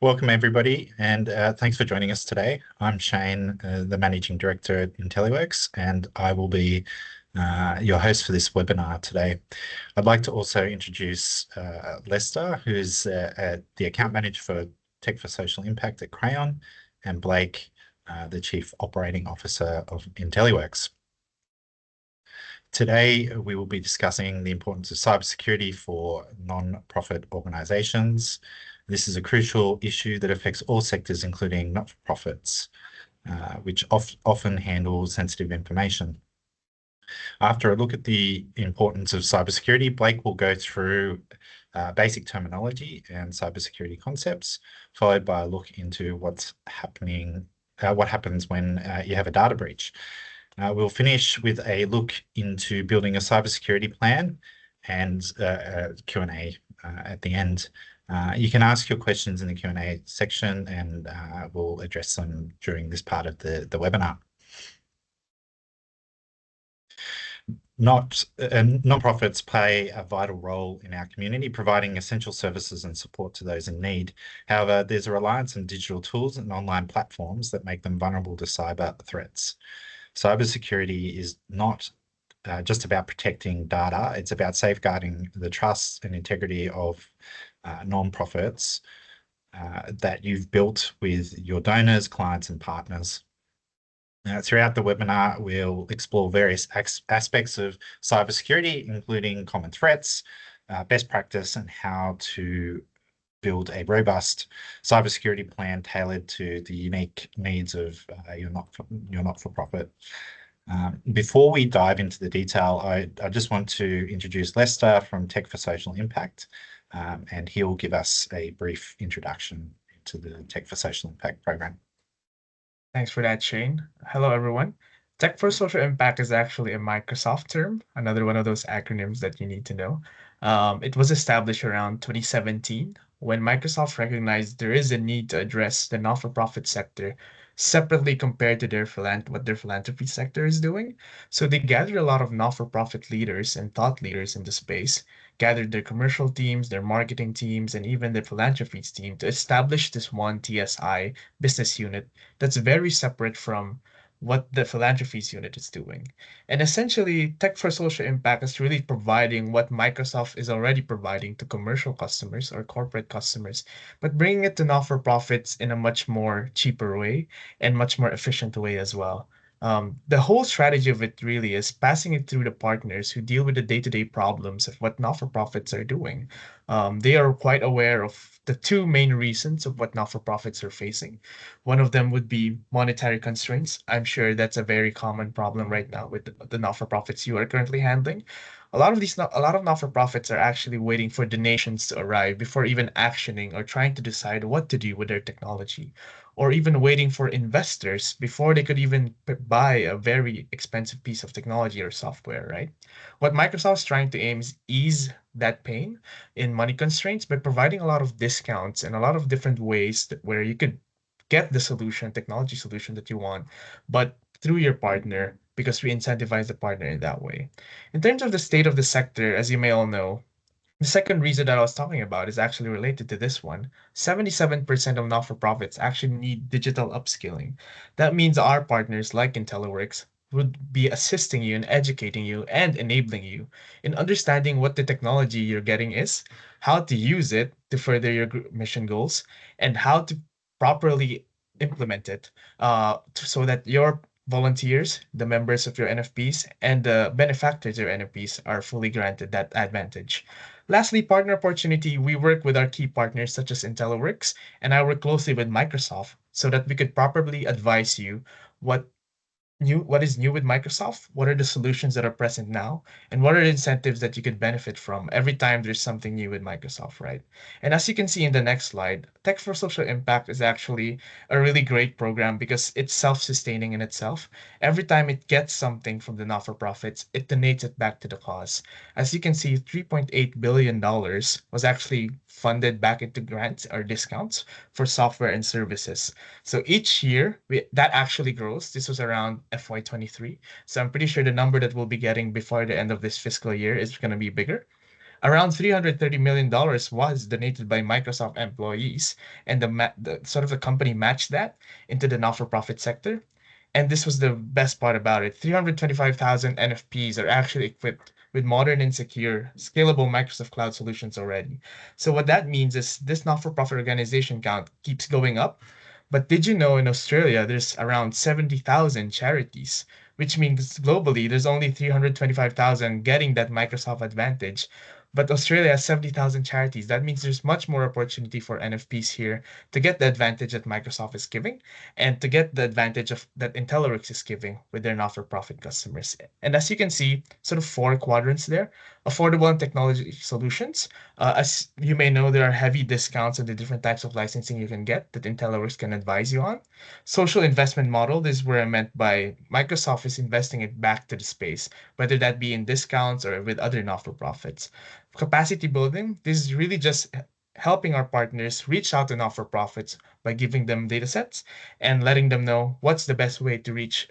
Welcome, everybody, and thanks for joining us today. I'm Shane, the Managing Director at Intelliworx, and I will be your host for this webinar today. I'd like to also introduce Lester, who's the Account Manager for Tech for Social Impact at Crayon, and Blake, the Chief Operating Officer of Intelliworx. Today, we will be discussing the importance of cybersecurity for non-profit organizations. This is a crucial issue that affects all sectors, including not-for-profits, which often handle sensitive information. After a look at the importance of cybersecurity, Blake will go through basic terminology and cybersecurity concepts, followed by a look into what happens when you have a data breach. We'll finish with a look into building a cybersecurity plan and Q&A at the end. You can ask your questions in the Q&A section, and we'll address them during this part of the webinar. Non-profits play a vital role in our community, providing essential services and support to those in need. However, there's a reliance on digital tools and online platforms that make them vulnerable to cyber threats. Cybersecurity is not just about protecting data, it's about safeguarding the trust and integrity of non-profits that you've built with your donors, clients, and partners. Throughout the webinar, we'll explore various aspects of cybersecurity, including common threats, best practice, and how to build a robust cybersecurity plan tailored to the unique needs of your not-for-profit. Before we dive into the detail, I just want to introduce Lester from Tech for Social Impact, and he'll give us a brief introduction to the Tech for Social Impact program. Thanks for that, Shane. Hello, everyone. Tech for Social Impact is actually a Microsoft term, another one of those acronyms that you need to know. It was established around 2017 when Microsoft recognized there is a need to address the not-for-profit sector separately compared to what their philanthropy sector is doing. So they gathered a lot of not-for-profit leaders and thought leaders in the space, gathered their commercial teams, their marketing teams, and even their philanthropies team to establish this one TSI business unit that's very separate from what the philanthropies unit is doing. And essentially, Tech for Social Impact is really providing what Microsoft is already providing to commercial customers or corporate customers, but bringing it to not-for-profits in a much more cheaper way and much more efficient way as well. The whole strategy of it really is passing it through the partners who deal with the day-to-day problems of what not-for-profits are doing. They are quite aware of the two main reasons of what not-for-profits are facing. One of them would be monetary constraints. I'm sure that's a very common problem right now with the not-for-profits you are currently handling. A lot of not-for-profits are actually waiting for donations to arrive before even actioning or trying to decide what to do with their technology, or even waiting for investors before they could even buy a very expensive piece of technology or software, right? What Microsoft's trying to aim is ease that pain in money constraints by providing a lot of discounts and a lot of different ways where you could get the technology solution that you want, but through your partner, because we incentivize the partner in that way. In terms of the state of the sector, as you may all know, the second reason that I was talking about is actually related to this one. 77% of not-for-profits actually need digital upskilling. That means our partners like Intelliworx would be assisting you in educating you and enabling you in understanding what the technology you're getting is, how to use it to further your mission goals, and how to properly implement it so that your volunteers, the members of your NFPs, and the benefactors of your NFPs are fully granted that advantage. Lastly, partner opportunity. We work with our key partners such as Intelliworx, and I work closely with Microsoft so that we could properly advise you what what is new with Microsoft, what are the solutions that are present now, and what are the incentives that you could benefit from every time there's something new with Microsoft, right? And as you can see in the next slide, Tech for Social Impact is actually a really great program because it's self-sustaining in itself. Every time it gets something from the not-for-profits, it donates it back to the cause. As you can see, $3.8 billion was actually funded back into grants or discounts for software and services. So each year that actually grows. This was around FY23. So I'm pretty sure the number that we'll be getting before the end of this fiscal year is going to be bigger. Around $330 million was donated by Microsoft employees, and the sort of the company matched that into the not-for-profit sector. And this was the best part about it. 325,000 NFPs are actually equipped with modern and secure, scalable Microsoft Cloud solutions already. So what that means is this not-for-profit organization count keeps going up. But did you know in Australia there's around 70,000 charities, which means globally there's only 325,000 getting that Microsoft advantage. But Australia has 70,000 charities. That means there's much more opportunity for NFPs here to get the advantage that Microsoft is giving and to get the advantage of that Intelliworx is giving with their not-for-profit customers. And as you can see, sort of four quadrants there: affordable and technology solutions. As you may know, there are heavy discounts on the different types of licensing you can get that Intelliworx can advise you on. Social investment model, this is where I meant by Microsoft is investing it back to the space, whether that be in discounts or with other not-for-profits. Capacity building, this is really just helping our partners reach out to not-for-profits by giving them data sets and letting them know what's the best way to reach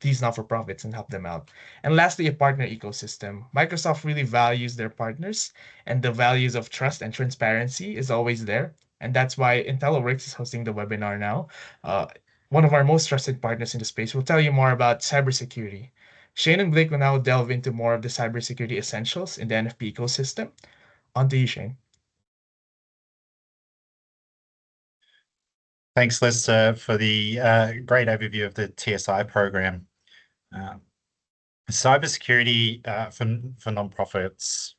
these not-for-profits and help them out. And lastly, a partner ecosystem. Microsoft really values their partners, and the values of trust and transparency is always there. And that's why Intelliworx is hosting the webinar now. Uh, One of our most trusted partners in the space will tell you more about cybersecurity. Shane and Blake will now delve into more of the cybersecurity essentials in the NFP ecosystem. On to you, Shane. Thanks, Lester, for the great overview of the TSI program. Uh, Cybersecurity for nonprofits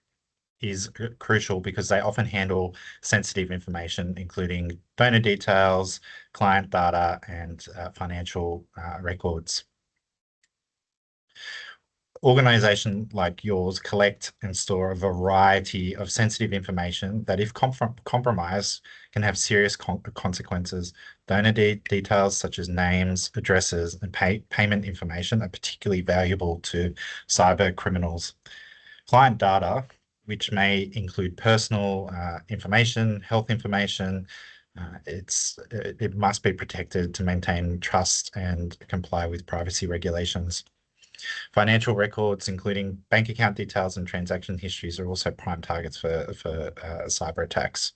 is crucial because they often handle sensitive information, including donor details, client data, and financial records. Organizations like yours collect and store a variety of sensitive information that, if compromised, can have serious consequences. Donor details such as names, addresses, and payment information are particularly valuable to cyber criminals. Client data, which may include personal information, health information, it must be protected to maintain trust and comply with privacy regulations. Financial records, including bank account details and transaction histories, are also prime targets for cyber attacks.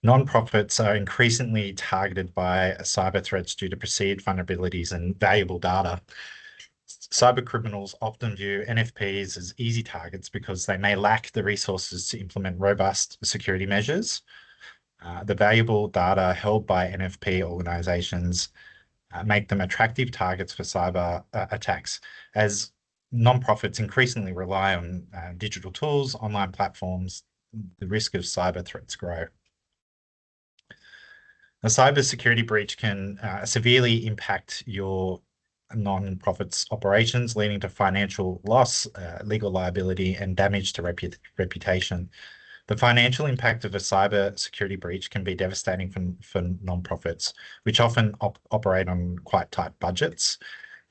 Non-profits are increasingly targeted by cyber threats due to perceived vulnerabilities and valuable data. Cyber criminals often view NFPs as easy targets because they may lack the resources to implement robust security measures. The valuable data held by NFP organizations make them attractive targets for cyber attacks, as nonprofits increasingly rely on digital tools, online platforms. The risk of cyber threats grow. A cybersecurity breach can severely impact your non-profit's operations, leading to financial loss, legal liability, and damage to reputation. The financial impact of a cybersecurity breach can be devastating for non-profits, which often operate on quite tight budgets.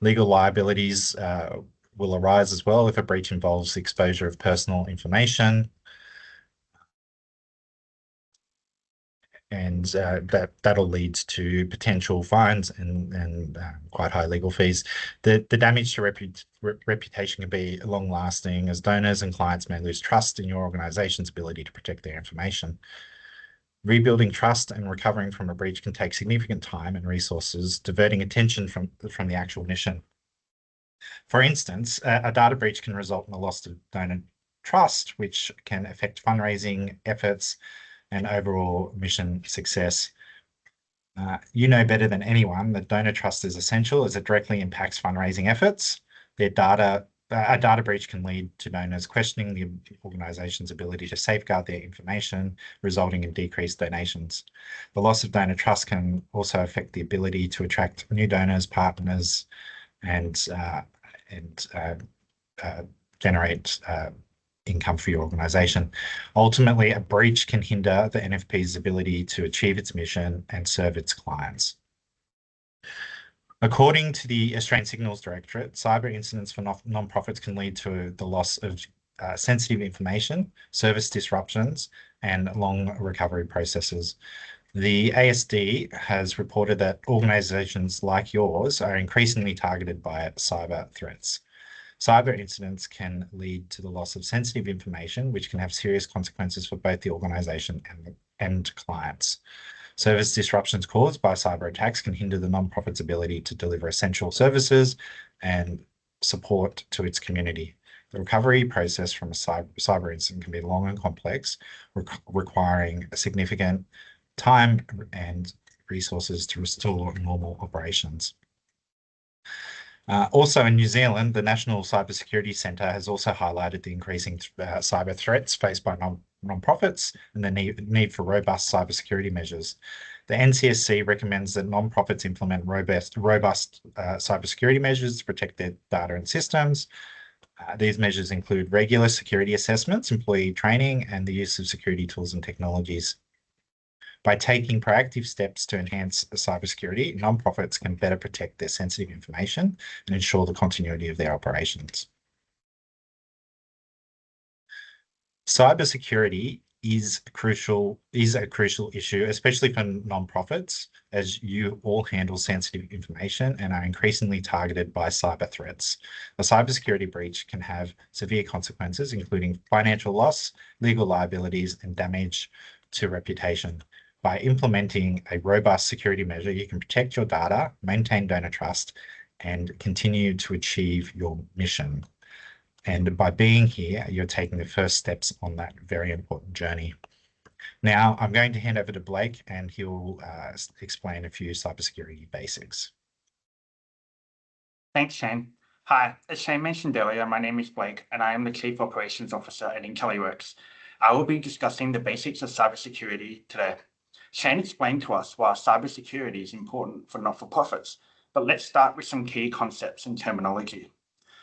Legal liabilities will arise as well if a breach involves the exposure of personal information, and that'll lead to potential fines and quite high legal fees. The damage to reputation can be long-lasting, as donors and clients may lose trust in your organization's ability to protect their information. Rebuilding trust and recovering from a breach can take significant time and resources, diverting attention from the actual mission. For instance, a data breach can result in a loss of donor trust, which can affect fundraising efforts and overall mission success. You know better than anyone that donor trust is essential, as it directly impacts fundraising efforts. A data breach can lead to donors questioning the organization's ability to safeguard their information, resulting in decreased donations. The loss of donor trust can also affect the ability to attract new donors, partners, and generate income for your organization. Ultimately, a breach can hinder the NFP's ability to achieve its mission and serve its clients. According to the Australian Signals Directorate, cyber incidents for non-profits can lead to the loss of sensitive information, service disruptions, and long recovery processes. The ASD has reported that organizations like yours are increasingly targeted by cyber threats. Cyber incidents can lead to the loss of sensitive information, which can have serious consequences for both the organization and clients. Service disruptions caused by cyber attacks can hinder the nonprofit's ability to deliver essential services and support to its community. The recovery process from a cyber incident can be long and complex, requiring significant time and resources to restore normal operations. Also in New Zealand, the National Cybersecurity Centre has also highlighted the increasing cyber threats faced by non-profits and the need for robust cybersecurity measures. The NCSC recommends that non-profits implement robust cybersecurity measures to protect their data and systems. These measures include regular security assessments, employee training, and the use of security tools and technologies. By taking proactive steps to enhance cybersecurity, nonprofits can better protect their sensitive information and ensure the continuity of their operations. Cybersecurity is a crucial issue, especially for nonprofits, as you all handle sensitive information and are increasingly targeted by cyber threats. A cybersecurity breach can have severe consequences, including financial loss, legal liabilities, and damage to reputation. By implementing a robust security measure, you can protect your data, maintain donor trust, and continue to achieve your mission. And by being here, you're taking the first steps on that very important journey. Now, I'm going to hand over to Blake, and he'll explain a few cybersecurity basics. Thanks, Shane. Hi, as Shane mentioned earlier, my name is Blake, and I am the Chief Operations Officer at Intelliworx. I will be discussing the basics of cybersecurity today. Shane explained to us why cybersecurity is important for not-for-profits, but let's start with some key concepts and terminology.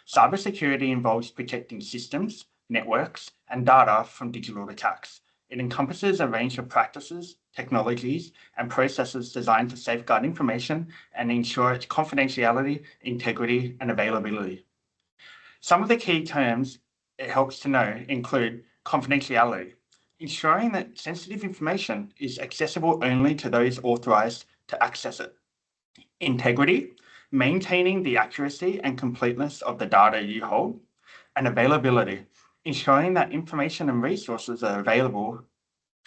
Cybersecurity involves protecting systems, networks, and data from digital attacks. It encompasses a range of practices, technologies, and processes designed to safeguard information and ensure its confidentiality, integrity, and availability. Some of the key terms it helps to know include confidentiality, ensuring that sensitive information is accessible only to those authorized to access it. Integrity, maintaining the accuracy and completeness of the data you hold. And availability, ensuring that information and resources are available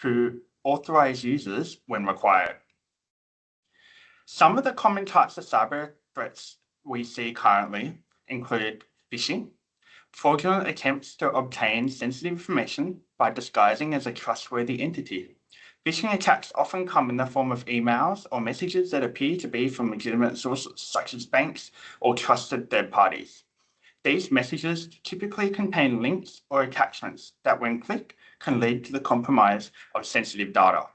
to authorized users when required. Some of the common types of cyber threats we see currently include phishing, fraudulent attempts to obtain sensitive information by disguising as a trustworthy entity. Phishing attacks often come in the form of emails or messages that appear to be from legitimate sources, such as banks or trusted third parties. These messages typically contain links or attachments that, when clicked, can lead to the compromise of sensitive data.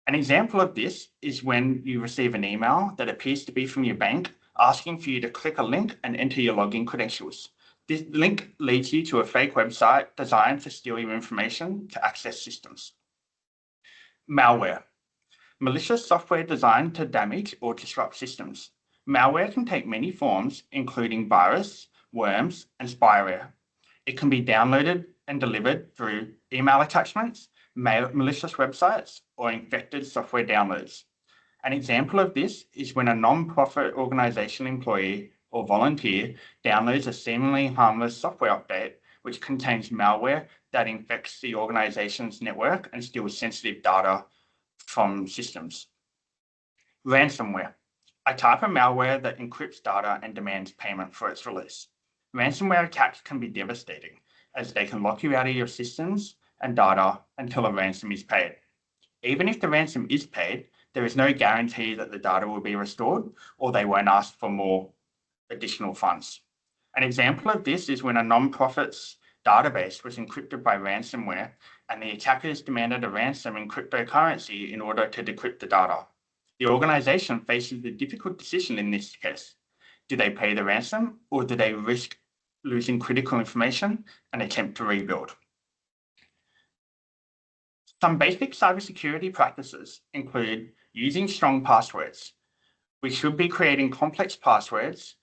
An example of this is when you receive an email that appears to be from your bank asking for you to click a link and enter your login credentials. This link leads you to a fake website designed to steal your information to access systems. Malware. Malicious software designed to damage or disrupt systems. Malware can take many forms, including virus, worms, and spyware. It can be downloaded and delivered through email attachments, malicious websites, or infected software downloads. An example of this is when a non-profit organization employee or volunteer downloads a seemingly harmless software update which contains malware that infects the organization's network and steals sensitive data from systems. Ransomware, a type of malware that encrypts data and demands payment for its release. Ransomware attacks can be devastating, as they can lock you out of your systems and data until a ransom is paid. Even if the ransom is paid, there is no guarantee that the data will be restored, or they won't ask for more additional funds. An example of this is when a non-profit's database was encrypted by ransomware, and the attackers demanded a ransom in cryptocurrency in order to decrypt the data. The organization faces the difficult decision in this case. Do they pay the ransom, or do they risk losing critical information and attempt to rebuild? Some basic cybersecurity practices include using strong passwords. We should be creating complex passwords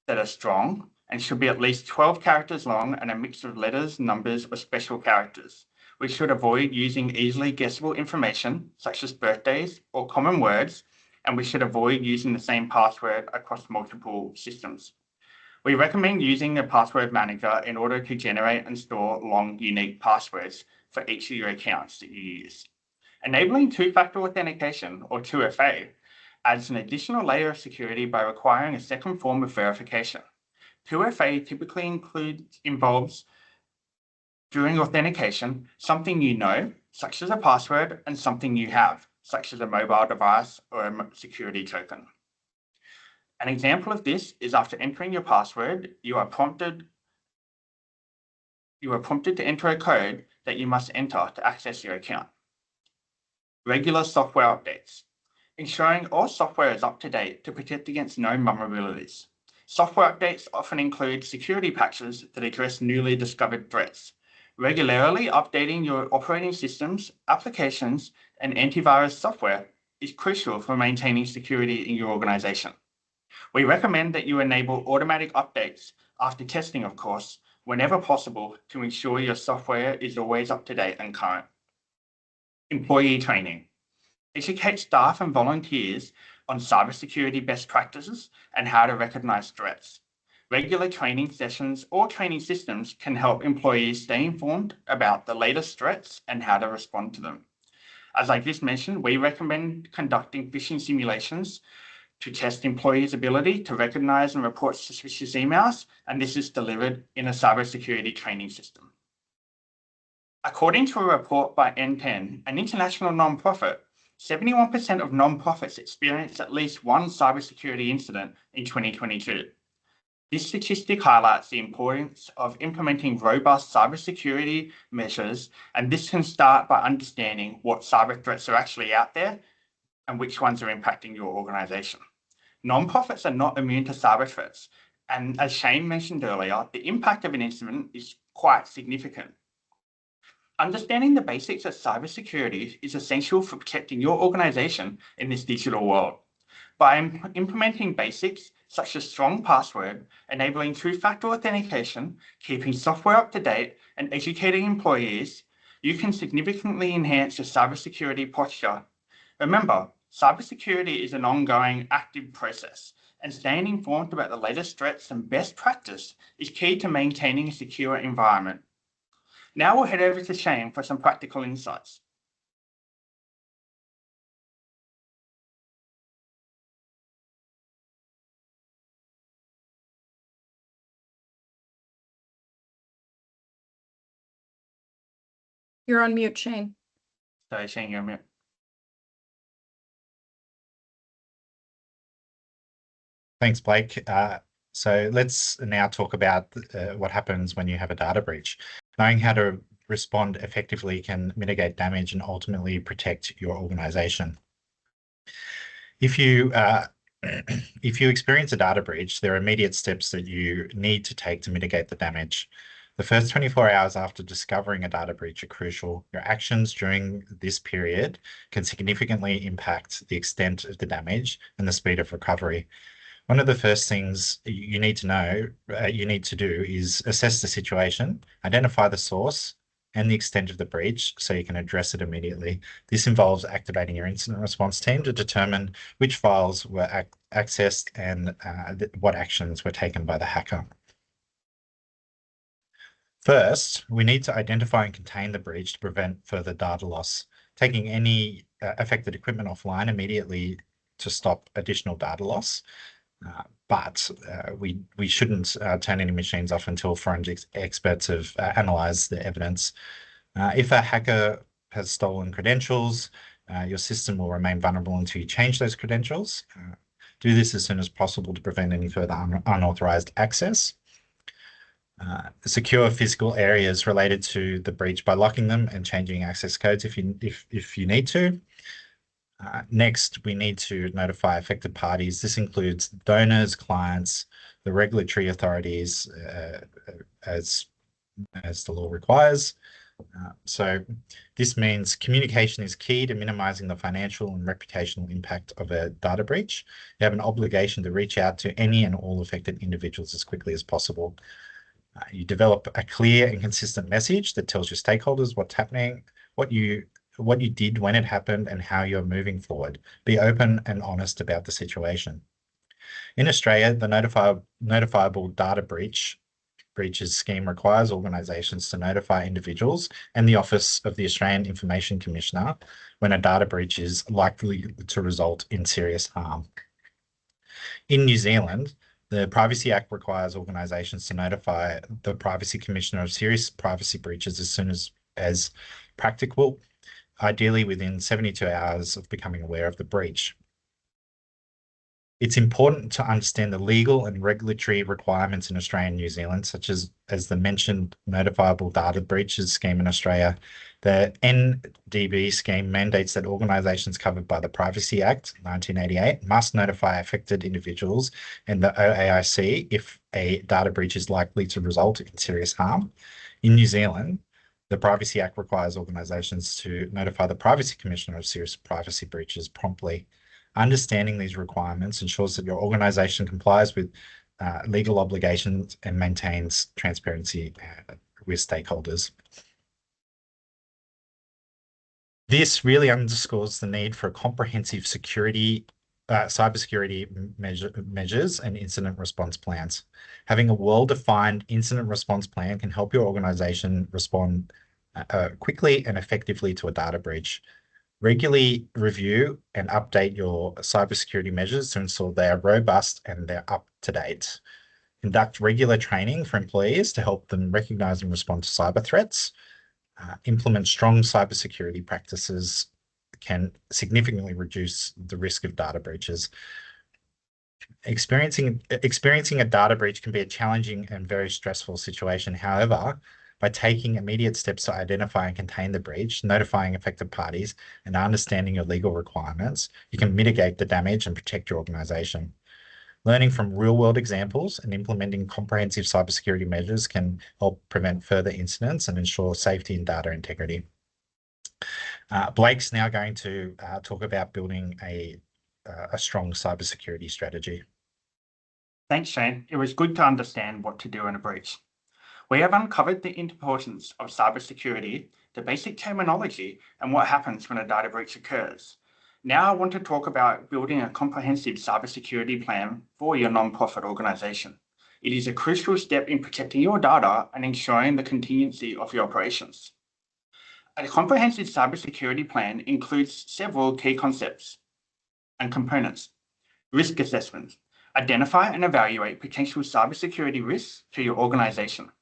that are strong and should be at least 12 characters long and a mix of letters, numbers, or special characters. We should avoid using easily guessable information, such as birthdays or common words, and we should avoid using the same password across multiple systems. We recommend using a password manager in order to generate and store long, unique passwords for each of your accounts that you use. Enabling two-factor authentication, or 2FA, adds an additional layer of security by requiring a second form of verification. 2FA typically involves, during authentication, something you know, such as a password, and something you have, such as a mobile device or a security token. An example of this is after entering your password, you are prompted to enter a code that you must enter to access your account. Regular software updates. Ensuring all software is up to date to protect against known vulnerabilities. Software updates often include security patches that address newly discovered threats. Regularly updating your operating systems, applications, and antivirus software is crucial for maintaining security in your organization. We recommend that you enable automatic updates after testing, of course, whenever possible to ensure your software is always up to date and current. Employee training. Educate staff and volunteers on cybersecurity best practices and how to recognize threats. Regular training sessions or training systems can help employees stay informed about the latest threats and how to respond to them. As I just mentioned, we recommend conducting phishing simulations to test employees' ability to recognize and report suspicious emails, and this is delivered in a cybersecurity training system. According to a report by N10, an international nonprofit, 71% of nonprofits experienced at least one cybersecurity incident in 2022. This statistic highlights the importance of implementing robust cybersecurity measures, and this can start by understanding what cyber threats are actually out there and which ones are impacting your organization. Nonprofits are not immune to cyber threats, and as Shane mentioned earlier, the impact of an incident is quite significant. Understanding the basics of cybersecurity is essential for protecting your organization in this digital world. By implementing basics such as strong password, enabling two-factor authentication, keeping software up to date, and educating employees, you can significantly enhance your cybersecurity posture. Remember, cybersecurity is an ongoing, active process, and staying informed about the latest threats and best practice is key to maintaining a secure environment. Now we'll head over to Shane for some practical insights. You're on mute, Shane. Sorry, Shane, you're on mute. Thanks, Blake. So let's now talk about what happens when you have a data breach. Knowing how to respond effectively can mitigate damage and ultimately protect your organization. If you experience a data breach, there are immediate steps that you need to take to mitigate the damage. The first 24 hours after discovering a data breach are crucial. Your actions during this period can significantly impact the extent of the damage and the speed of recovery. One of the first things you need to do is assess the situation, identify the source and the extent of the breach so you can address it immediately. This involves activating your incident response team to determine which files were accessed and what actions were taken by the hacker. First, we need to identify and contain the breach to prevent further data loss, taking any affected equipment offline immediately to stop additional data loss. But we shouldn't turn any machines off until forensics experts have analyzed the evidence. If a hacker has stolen credentials, your system will remain vulnerable until you change those credentials. Do this as soon as possible to prevent any further unauthorized access. Secure physical areas related to the breach by locking them and changing access codes if you need to. Next, we need to notify affected parties. This includes donors, clients, the regulatory authorities, as the law requires. So this means communication is key to minimizing the financial and reputational impact of a data breach. You have an obligation to reach out to any and all affected individuals as quickly as possible. You develop a clear and consistent message that tells your stakeholders what's happening, what you did when it happened, and how you're moving forward. Be open and honest about the situation. In Australia, the notifiable data breaches scheme requires organisations to notify individuals and the Office of the Australian Information Commissioner when a data breach is likely to result in serious harm. In New Zealand, the Privacy Act requires organisations to notify the Privacy Commissioner of serious privacy breaches as soon as practicable, ideally within 72 hours of becoming aware of the breach. It's important to understand the legal and regulatory requirements in Australia and New Zealand, such as the mentioned notifiable data breaches scheme in Australia. The NDB scheme mandates that organisations covered by the Privacy Act 1988 must notify affected individuals and the OAIC if a data breach is likely to result in serious harm. In New Zealand, the Privacy Act requires organisations to notify the Privacy Commissioner of serious privacy breaches promptly. Understanding these requirements ensures that your organisation complies with legal obligations and maintains transparency with stakeholders. This really underscores the need for a comprehensive cybersecurity measures and incident response plans. Having a well-defined incident response plan can help your organisation respond quickly and effectively to a data breach. Regularly review and update your cybersecurity measures to ensure they are robust and they're up to date. Conduct regular training for employees to help them recognise and respond to cyber threats. Implement strong cybersecurity practices can significantly reduce the risk of data breaches. Experiencing a data breach can be a challenging and very stressful situation. However, by taking immediate steps to identify and contain the breach, notifying affected parties, and understanding your legal requirements, you can mitigate the damage and protect your organisation. Learning from real-world examples and implementing comprehensive cybersecurity measures can help prevent further incidents and ensure safety and data integrity. Blake's now going to talk about building a strong cybersecurity strategy. Thanks, Shane. It was good to understand what to do in a breach. We have uncovered the importance of cybersecurity, the basic terminology, and what happens when a data breach occurs. Now I want to talk about building a comprehensive cybersecurity plan for your non-profit organization. It is a crucial step in protecting your data and ensuring the continuity of your operations. A comprehensive cybersecurity plan includes several key concepts and components. Risk assessment. Identify and evaluate potential cybersecurity risks to your organization.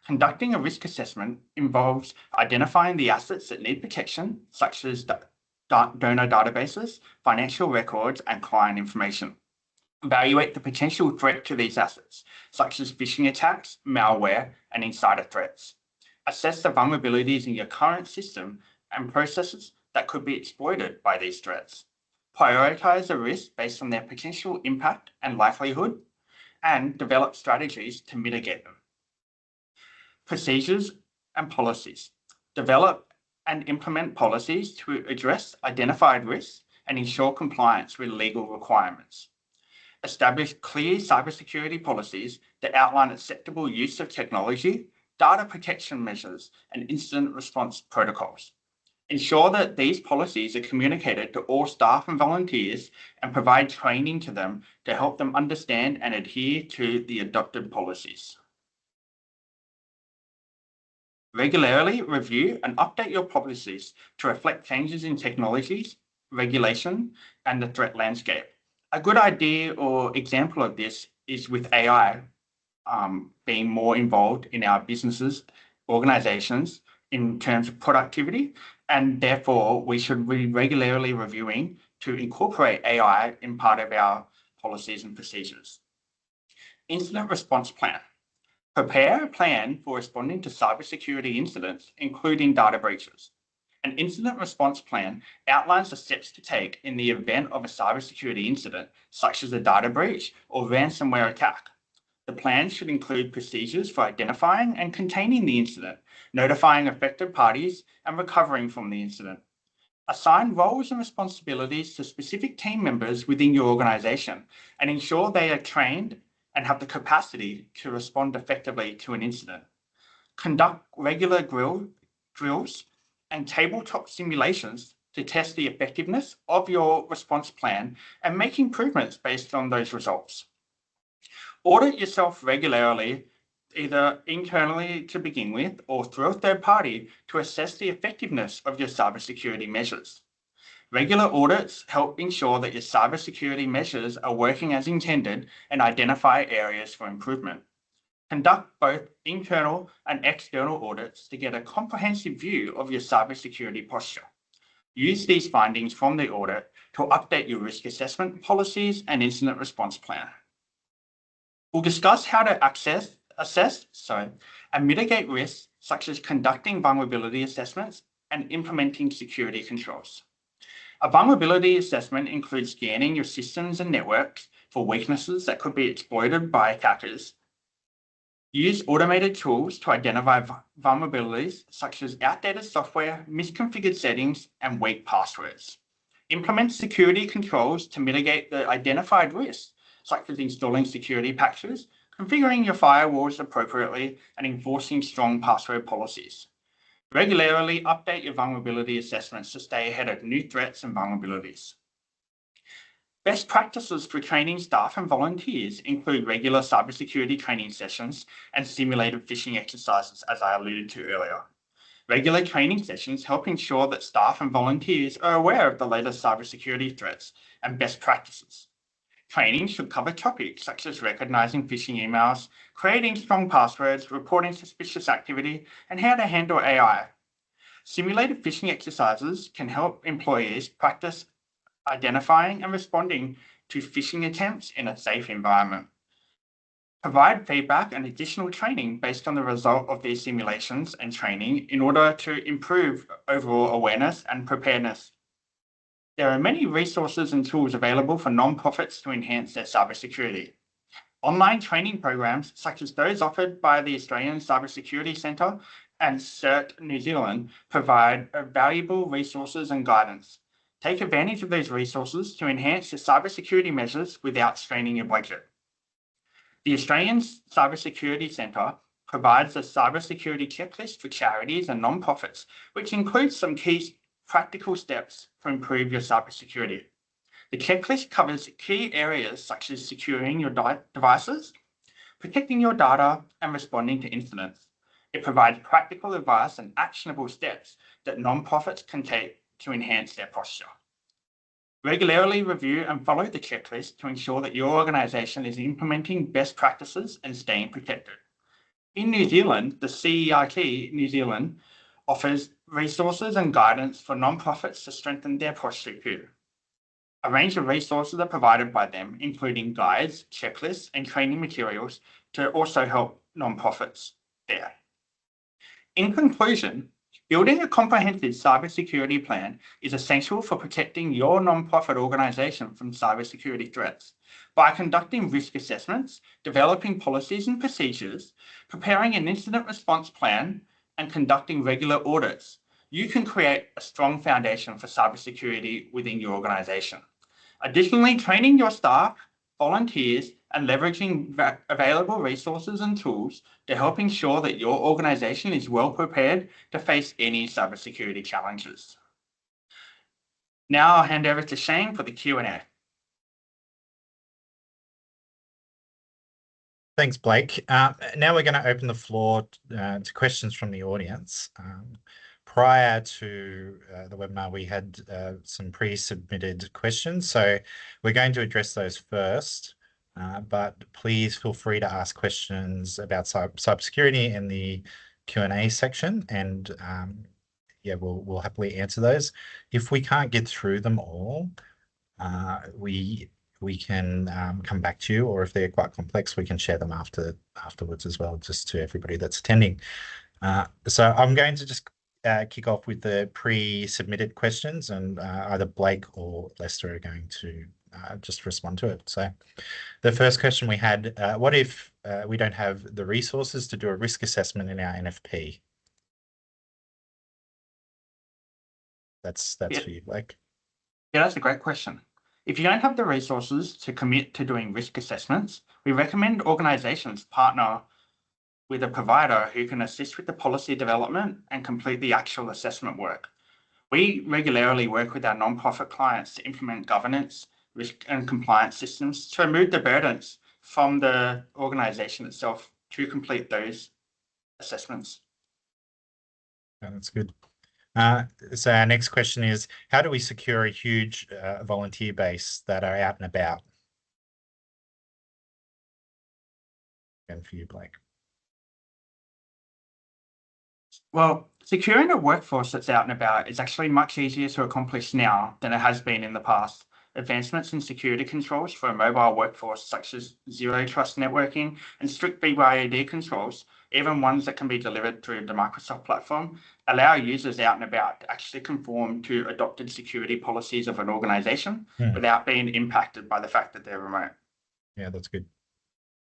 Conducting a risk assessment involves identifying the assets that need protection, such as donor databases, financial records, and client information. Evaluate the potential threat to these assets, such as phishing attacks, malware, and insider threats. Assess the vulnerabilities in your current system and processes that could be exploited by these threats. Prioritize the risks based on their potential impact and likelihood, and develop strategies to mitigate them. Procedures and policies. Develop and implement policies to address identified risks and ensure compliance with legal requirements. Establish clear cybersecurity policies that outline acceptable use of technology, data protection measures, and incident response protocols. Ensure that these policies are communicated to all staff and volunteers and provide training to them to help them understand and adhere to the adopted policies. Regularly review and update your policies to reflect changes in technologies, regulation, and the threat landscape. A good idea or example of this is with AI being more involved in our businesses, organizations, in terms of productivity, and therefore we should be regularly reviewing to incorporate AI in part of our policies and procedures. Incident response plan. Prepare a plan for responding to cybersecurity incidents, including data breaches. An incident response plan outlines the steps to take in the event of a cybersecurity incident, such as a data breach or ransomware attack. The plan should include procedures for identifying and containing the incident, notifying affected parties, and recovering from the incident. Assign roles and responsibilities to specific team members within your organization and ensure they are trained and have the capacity to respond effectively to an incident. Conduct regular drills and tabletop simulations to test the effectiveness of your response plan and make improvements based on those results. Audit yourself regularly, either internally to begin with or through a third party to assess the effectiveness of your cybersecurity measures. Regular audits help ensure that your cybersecurity measures are working as intended and identify areas for improvement. Conduct both internal and external audits to get a comprehensive view of your cybersecurity posture. Use these findings from the audit to update your risk assessment policies and incident response plan. We'll discuss how to assess and mitigate risks, such as conducting vulnerability assessments and implementing security controls. A vulnerability assessment includes scanning your systems and networks for weaknesses that could be exploited by attackers. Use automated tools to identify vulnerabilities such as outdated software, misconfigured settings, and weak passwords. Implement security controls to mitigate the identified risks, such as installing security patches, configuring your firewalls appropriately, and enforcing strong password policies. Regularly update your vulnerability assessments to stay ahead of new threats and vulnerabilities. Best practices for training staff and volunteers include regular cybersecurity training sessions and simulated phishing exercises, as I alluded to earlier. Regular training sessions help ensure that staff and volunteers are aware of the latest cybersecurity threats and best practices. Training should cover topics such as recognizing phishing emails, creating strong passwords, reporting suspicious activity, and how to handle AI. Simulated phishing exercises can help employees practice identifying and responding to phishing attempts in a safe environment. Provide feedback and additional training based on the result of these simulations and training in order to improve overall awareness and preparedness. There are many resources and tools available for nonprofits to enhance their cybersecurity. Online training programs, such as those offered by the Australian Cybersecurity Centre and CERT New Zealand, provide valuable resources and guidance. Take advantage of these resources to enhance your cybersecurity measures without straining your budget. The Australian Cybersecurity Centre provides a cybersecurity checklist for charities and nonprofits, which includes some key practical steps to improve your cybersecurity. The checklist covers key areas such as securing your devices, protecting your data, and responding to incidents. It provides practical advice and actionable steps that nonprofits can take to enhance their posture. Regularly review and follow the checklist to ensure that your organisation is implementing best practices and staying protected. In New Zealand, the CERT New Zealand offers resources and guidance for nonprofits to strengthen their posture too. A range of resources are provided by them, including guides, checklists, and training materials to also help nonprofits there. In conclusion, building a comprehensive cybersecurity plan is essential for protecting your nonprofit organisation from cybersecurity threats. By conducting risk assessments, developing policies and procedures, preparing an incident response plan, and conducting regular audits, you can create a strong foundation for cybersecurity within your organisation. Additionally, training your staff, volunteers, and leveraging available resources and tools to help ensure that your organisation is well prepared to face any cybersecurity challenges. Now I'll hand over to Shane for the Q&A. Thanks, Blake. Now we're going to open the floor to questions from the audience. Prior to the webinar, we had some pre-submitted questions, so we're going to address those first. But please feel free to ask questions about cybersecurity in the Q&A section, and yeah, we'll happily answer those. If we can't get through them all, we can come back to you, or if they're quite complex, we can share them afterwards as well, just to everybody that's attending. So I'm going to just kick off with the pre-submitted questions, and either Blake or Lester are going to just respond to it. So the first question we had, what if we don't have the resources to do a risk assessment in our NFP? That's for you, Blake. Yeah, that's a great question. If you don't have the resources to commit to doing risk assessments, we recommend organisations partner with a provider who can assist with the policy development and complete the actual assessment work. We regularly work with our nonprofit clients to implement governance, risk and compliance systems to remove the burdens from the organization itself to complete those assessments. That's good. So our next question is, how do we secure a huge volunteer base that are out and about? And for you, Blake. Well, securing a workforce that's out and about is actually much easier to accomplish now than it has been in the past. Advancements in security controls for a mobile workforce, such as zero trust networking and strict BYOD controls, even ones that can be delivered through the Microsoft platform, allow users out and about to actually conform to adopted security policies of an organization without being impacted by the fact that they're remote. Yeah, that's good.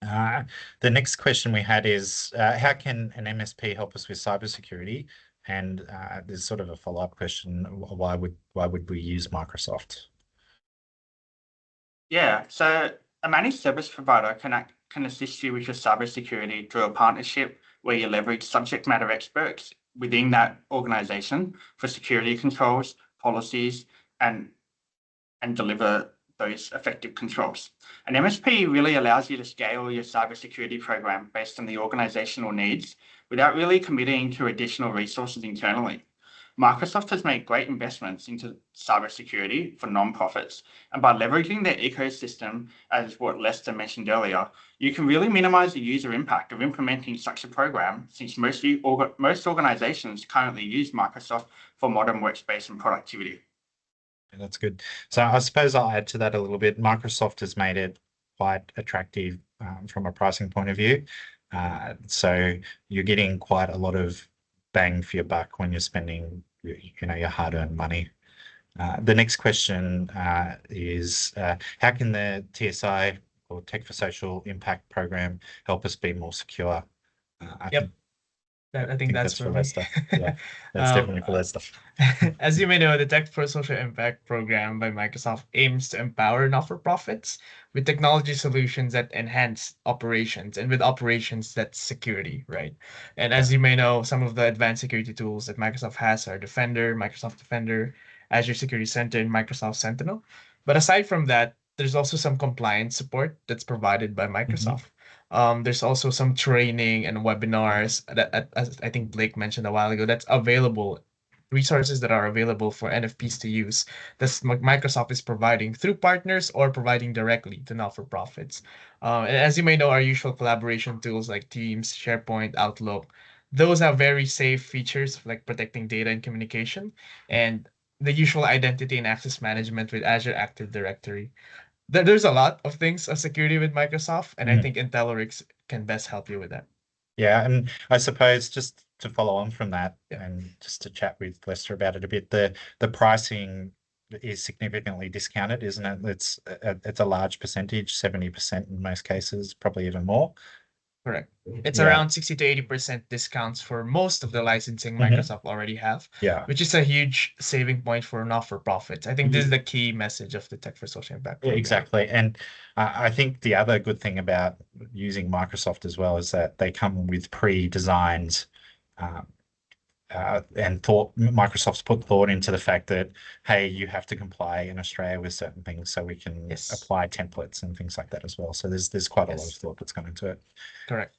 The next question we had is, how can an MSP help us with cybersecurity? And there's sort of a follow-up question: why would we use Microsoft? Yeah, so a managed service provider can assist you with your cybersecurity through a partnership where you leverage subject matter experts within that organization for security controls, policies, and deliver those effective controls. An MSP really allows you to scale your cybersecurity program based on the organizational needs without really committing to additional resources internally. Microsoft has made great investments into cybersecurity for nonprofits, and by leveraging their ecosystem, as what Lester mentioned earlier, you can really minimize the user impact of implementing such a program, since most organizations currently use Microsoft for modern workspace and productivity. That's good. So I suppose I'll add to that a little bit. Microsoft has made it quite attractive from a pricing point of view. So you're getting quite a lot of bang for your buck when you're spending, your hard-earned money. The next question is, how can the TSI or Tech for Social Impact program help us be more secure? I think that's for for me. Lester. Yeah, that's definitely for Lester. As you may know, the Tech for Social Impact program by Microsoft aims to empower not-for-profits with technology solutions that enhance operations, and with operations that's security, right? And as you may know, some of the advanced security tools that Microsoft has are Defender, Microsoft Defender, Azure Security Center, and Microsoft Sentinel. But aside from that, there's also some compliance support that's provided by Microsoft. There's also some training and webinars that, as I think Blake mentioned a while ago, that's available, resources that are available for NFPs to use that Microsoft is providing through partners or providing directly to not-for-profits. And as you may know, our usual collaboration tools like Teams, SharePoint, Outlook, those have very safe features like protecting data and communication, and the usual identity and access management with Azure Active Directory. There's a lot of things of security with Microsoft, and I think Intelliworx can best help you with that. Yeah, and I suppose just to follow on from that, and just to chat with Lester about it a bit, the pricing is significantly discounted, isn't it? It's a large percentage, 70% in most cases, probably even more. Correct. It's around 60 to 80% discounts for most of the licensing Microsoft already have, which is a huge saving point for not-for-profits. I think this is the key message of the Tech for Social Impact program. Exactly. And I think the other good thing about using Microsoft as well is that they come with pre-designed and Microsoft's put thought into the fact that, hey, you have to comply in Australia with certain things, so we can apply templates and things like that as well. So there's quite a lot of thought that's gone into it. Correct.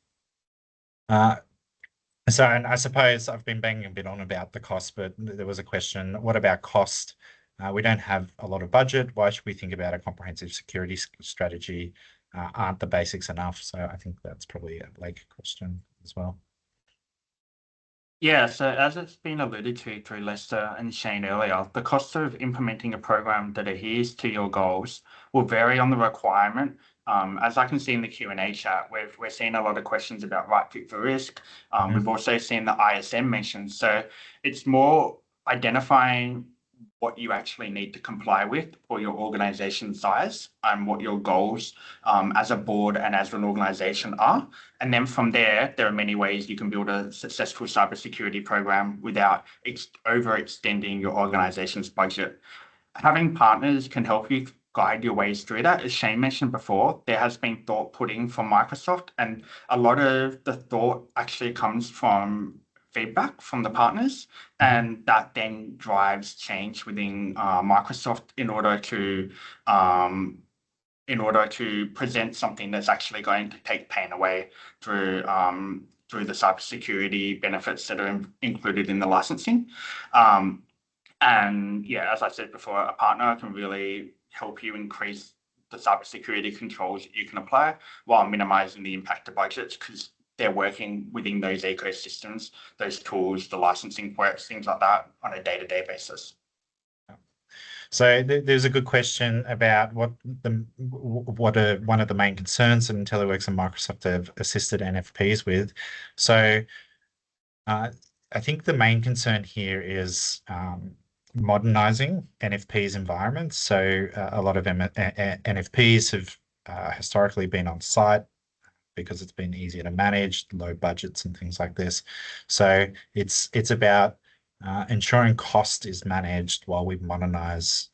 So, and I suppose I've been banging a bit on about the cost, but there was a question: what about cost? We don't have a lot of budget. Why should we think about a comprehensive security strategy? Aren't the basics enough? So I think that's probably a Blake question as well. Yeah, so as it's been alluded to through Lester and Shane earlier, the cost of implementing a program that adheres to your goals will vary on the requirement. As I can see in the Q&A chat, we're seeing a lot of questions about right fit for risk. We've also seen the ISM mentioned. So it's more identifying what you actually need to comply with for your organization size and what your goals as a board and as an organization are. And then from there are many ways you can build a successful cybersecurity program without overextending your organization's budget. Having partners can help you guide your ways through that. As Shane mentioned before, there has been thought putting from Microsoft, and a lot of the thought actually comes from feedback from the partners, and that then drives change within Microsoft in order to present something that's actually going to take pain away through the cybersecurity benefits that are included in the licensing. And yeah, as I said before, a partner can really help you increase the cybersecurity controls that you can apply while minimizing the impact of budgets, because they're working within those ecosystems, those tools, the licensing works, things like that on a day-to-day basis. So there's a good question about what are one of the main concerns that Intelliworx and Microsoft have assisted NFPs with. So I think the main concern here is modernizing NFPs environments. So a lot of NFPs have historically been on site because it's been easier to manage, low budgets and things like this. So it's about ensuring cost is managed while we modernize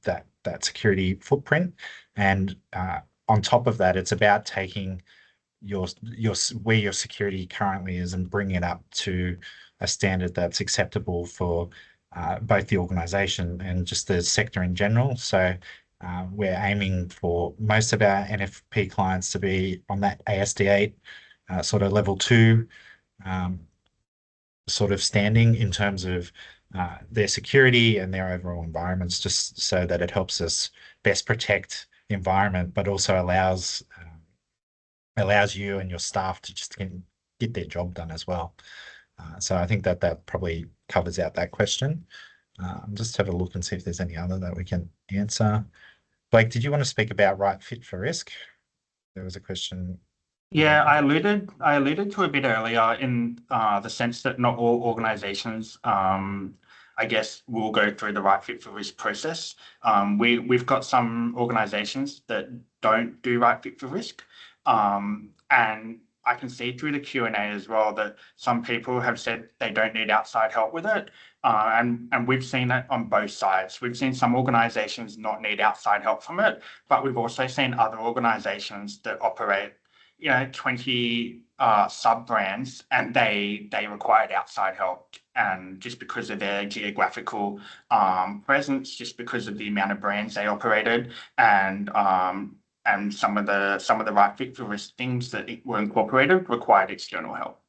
that security footprint. And on top of that, it's about taking where your security currently is and bringing it up to a standard that's acceptable for both the organization and just the sector in general. So we're aiming for most of our NFP clients to be on that ASD8 sort of level 2 sort of standing in terms of their security and their overall environments, just so that it helps us best protect the environment, but also allows you and your staff to just get their job done as well. So I think that probably covers out that question. Just have a look and see if there's any other that we can answer. Blake, did you want to speak about right fit for risk? There was a question. Yeah, I alluded to a bit earlier in the sense that not all organizations, I guess, will go through the right fit for risk process. We've got some organizations that don't do right fit for risk. And I can see through the Q&A as well that some people have said they don't need outside help with it. And we've seen it on both sides. We've seen some organizations not need outside help from it, but we've also seen other organizations that operate 20 sub-brands, and they required outside help. And just because of their geographical presence, just because of the amount of brands they operated, and some of the right fit for risk things that were incorporated required external help.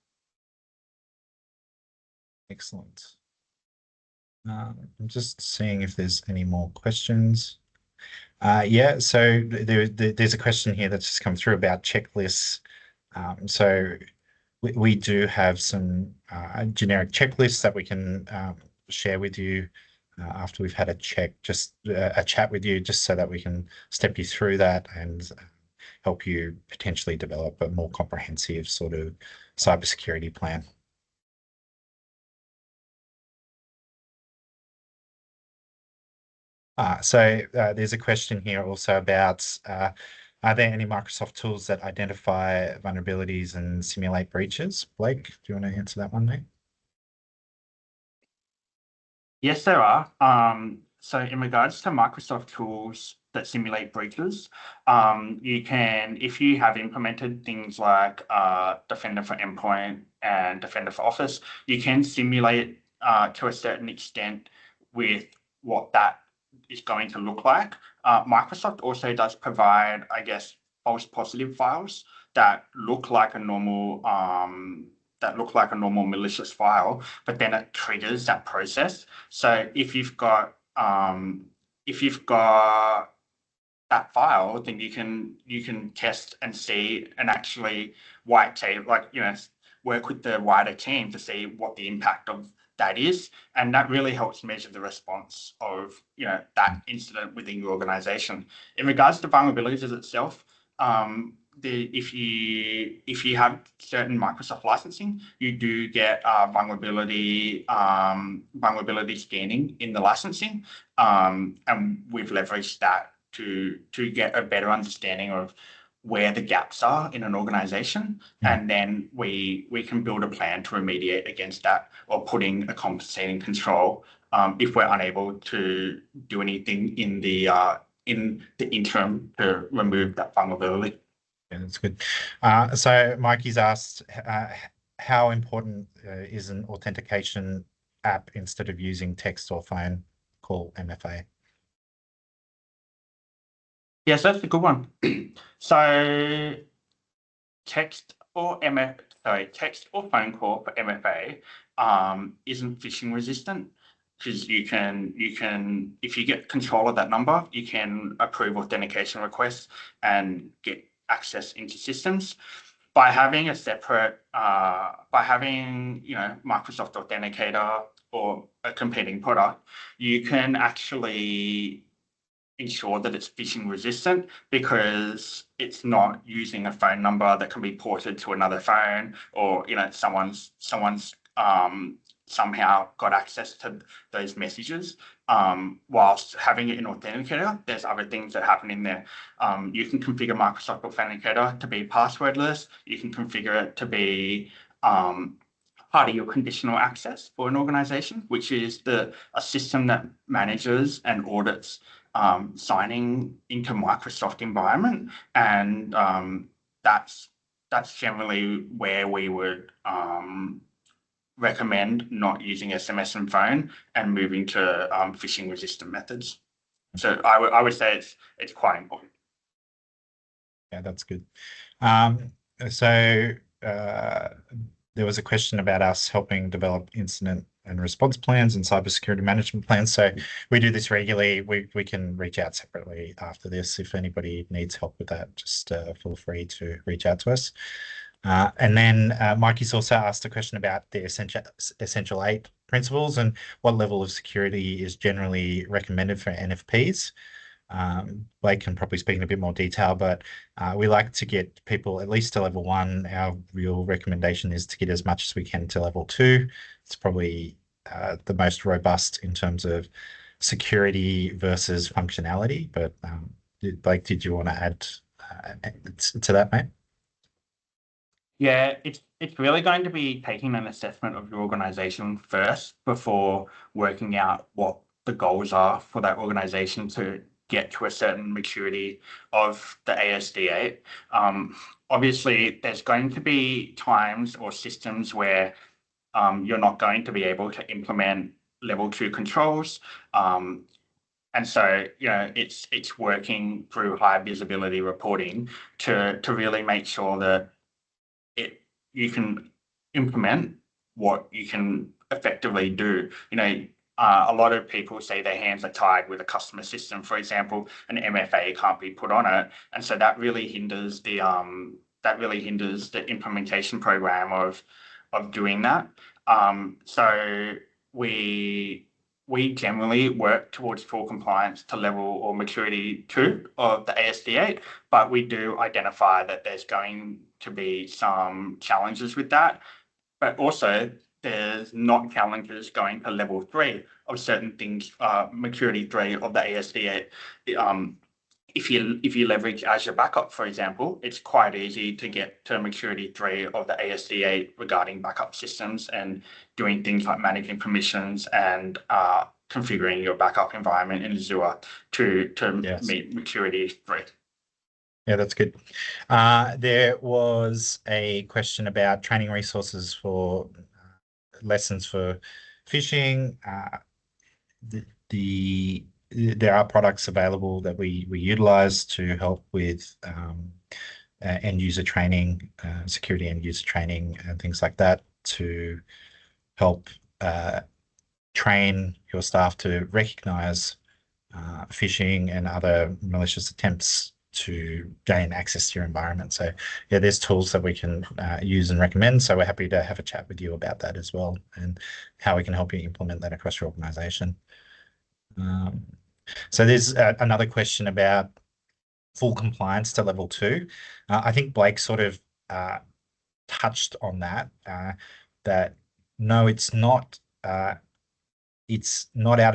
Excellent. I'm just seeing if there's any more questions. Yeah, so there's a question here that's just come through about checklists. So we do have some generic checklists that we can share with you after we've had a chat with you, just so that we can step you through that and help you potentially develop a more comprehensive sort of cybersecurity plan. So there's a question here also about are there any Microsoft tools that identify vulnerabilities and simulate breaches? Blake, do you want to answer that one, mate? Yes, there are. So in regards to Microsoft tools that simulate breaches, you can, if you have implemented things like Defender for Endpoint and Defender for Office, you can simulate to a certain extent with what that is going to look like. Microsoft also does provide, I guess, false positive files that look like a normal malicious file, but then it triggers that process. So if you've got that file, then you can test and see and actually work with the wider team to see what the impact of that is, and that really helps measure the response of that incident within your organization. In regards to vulnerabilities itself, if you have certain Microsoft licensing, you do get vulnerability scanning in the licensing, and we've leveraged that to get a better understanding of where the gaps are in an organization, and then we can build a plan to remediate against that, or putting a compensating control if we're unable to do anything in the interim to remove that vulnerability. Yeah, that's good. So Mikey's asked, how important is an authentication app instead of using text or phone call MFA? Yes, that's a good one. So text or phone call for MFA isn't phishing resistant, because you can if you get control of that number, you can approve authentication requests and get access into systems. By having a separate by having Microsoft Authenticator or a competing product, you can actually ensure that it's phishing resistant, because it's not using a phone number that can be ported to another phone, or someone's somehow got access to those messages. Whilst having it in Authenticator, there's other things that happen in there. You can configure Microsoft Authenticator to be passwordless. You can configure it to be part of your conditional access for an organization, which is a system that manages and audits signing into Microsoft environment, and that's generally where we would recommend not using SMS and phone and moving to phishing resistant methods. So I would say it's quite important. Yeah, that's good. So there was a question about us helping develop incident and response plans and cybersecurity management plans. So we do this regularly. We can reach out separately after this. If anybody needs help with that, just feel free to reach out to us. And then Mikey's also asked a question about the essential 8 principles and what level of security is generally recommended for NFPs. Blake can probably speak in a bit more detail, but we like to get people at least to level 1. Our real recommendation is to get as much as we can to level 2. It's probably the most robust in terms of security versus functionality. But Blake, did you want to add to that, mate? Yeah, it's really going to be taking an assessment of your organization first before working out what the goals are for that organization to get to a certain maturity of the ASD8. Obviously, there's going to be times or systems where you're not going to be able to implement level 2 controls. And so, it's working through high visibility reporting to really make sure that you can implement what you can effectively do. A lot of people say their hands are tied with a customer system, for example, an MFA can't be put on it, and so that really hinders the implementation program of doing that. So we generally work towards full compliance to level or maturity 2 of the ASD8, but we do identify that there's going to be some challenges with that. But also, there's not challenges going to level 3 of certain things, maturity 3 of the ASD8. If you leverage Azure Backup, for example, it's quite easy to get to maturity 3 of the ASD8 regarding backup systems and doing things like managing permissions and configuring your backup environment in Azure to Yes. meet maturity 3. Yeah, that's good. There was a question about training resources for lessons for phishing. There are products available that we utilize to help with end user training, security end user training, and things like that to help train your staff to recognize phishing and other malicious attempts to gain access to your environment. So yeah, there's tools that we can use and recommend. So we're happy to have a chat with you about that as well and how we can help you implement that across your organization. So there's another question about full compliance to level 2. I think Blake sort of touched on that, that no, it's not out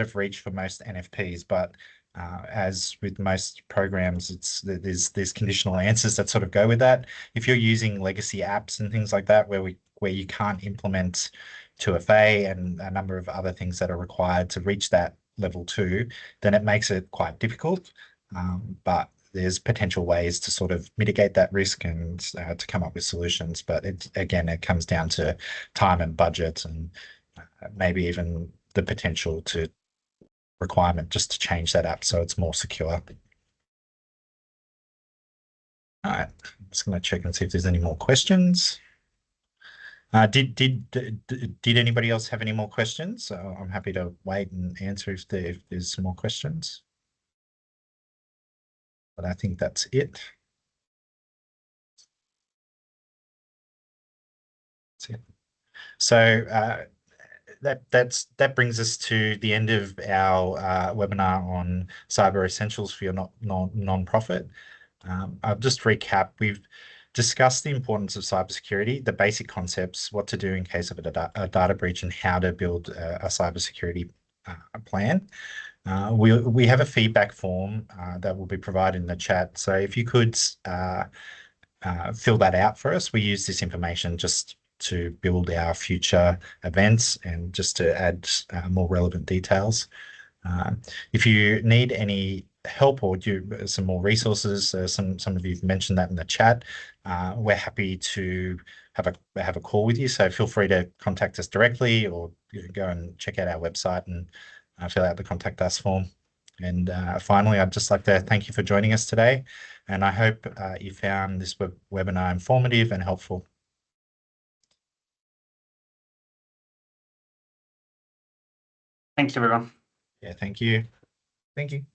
of reach for most NFPs, but as with most programs, there's conditional answers that sort of go with that. If you're using legacy apps and things like that, where you can't implement 2FA and a number of other things that are required to reach that level 2, then it makes it quite difficult. But there's potential ways to sort of mitigate that risk and to come up with solutions. But it comes down to time and budget, and maybe even the potential to requirement just to change that app so it's more secure. All right, I'm just going to check and see if there's any more questions. Did anybody else have any more questions? I'm happy to wait and answer if there's some more questions. But I think that's it. That's it. So that brings us to the end of our webinar on Cyber Essentials for your non-profit. I'll just recap. We've discussed the importance of cybersecurity, the basic concepts, what to do in case of a data breach, and how to build a cybersecurity plan. We have a feedback form that will be provided in the chat. So if you could fill that out for us, we use this information just to build our future events and just to add more relevant details. If you need any help or some more resources, some of you've mentioned that in the chat, we're happy to have a call with you. So feel free to contact us directly, or go and check out our website and fill out the contact us form. And finally, I'd just like to thank you for joining us today. And I hope you found this webinar informative and helpful. Thanks, everyone. Yeah, thank you. Thank you.